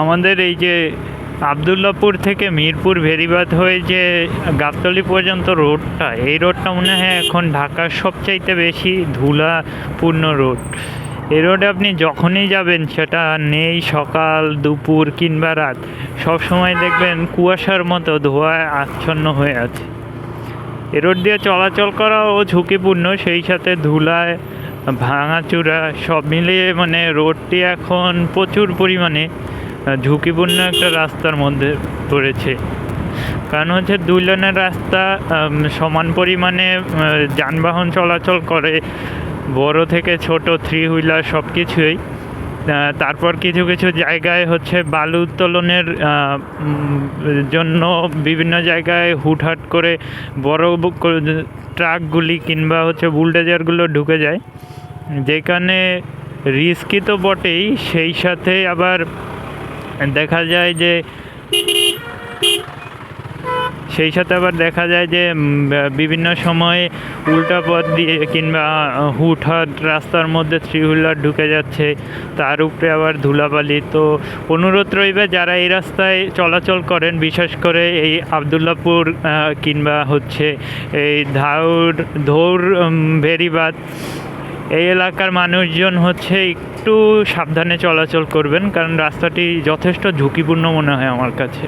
আমাদের এই যে আবদুল্লাপুর থেকে মিরপুর ভেরিবাদ হয়ে যে গাবতলী পর্যন্ত রোডটা, এই রোডটা মনে হয় এখন ঢাকার সবচাইতে বেশি ধুলাপূর্ণ রোড। এই রোডে আপনি যখনই যাবেন, সেটা নেই সকাল দুপুর কিংবা রাত, সব সময় দেখবেন কুয়াশার মতো ধোঁয়ায় আচ্ছন্ন হয়ে আছে। এ রোড দিয়ে চলাচল করাও ঝুঁকিপূর্ণ, সেই সাথে ধুলায় ভাঙাচুরা সব মিলিয়ে মানে রোডটি এখন প্রচুর পরিমাণে ঝুঁকিপূর্ণ একটা রাস্তার মধ্যে পড়েছে। কারণ হচ্ছে দুই লেনের রাস্তা, সমান পরিমাণে যানবাহন চলাচল করে, বড় থেকে ছোট থ্রি হুইলার সব কিছুই। তারপর কিছু কিছু জায়গায় হচ্ছে বালু উত্তোলনের জন্য বিভিন্ন জায়গায় হুটহাট করে বড় ট্রাকগুলি কিংবা হচ্ছে বুলডোজারগুলো ঢুকে যায়, যেখানে রিস্কি তো বটেই, সেই সাথে আবার দেখা যায় যে বিভিন্ন সময়ে উল্টা পথ দিয়ে কিংবা হুটহাট রাস্তার মধ্যে থ্রি হুইলার ঢুকে যাচ্ছে, তার উপরে আবার ধুলাবালি। তো অনুরোধ রইবে, যারা এই রাস্তায় চলাচল করেন, বিশেষ করে এই আবদুল্লাপুর কিংবা হচ্ছে এই ধৌর ভেরিবাদ, এই এলাকার মানুষজন হচ্ছে একটু সাবধানে চলাচল করবেন, কারণ রাস্তাটি যথেষ্ট ঝুঁকিপূর্ণ মনে হয় আমার কাছে।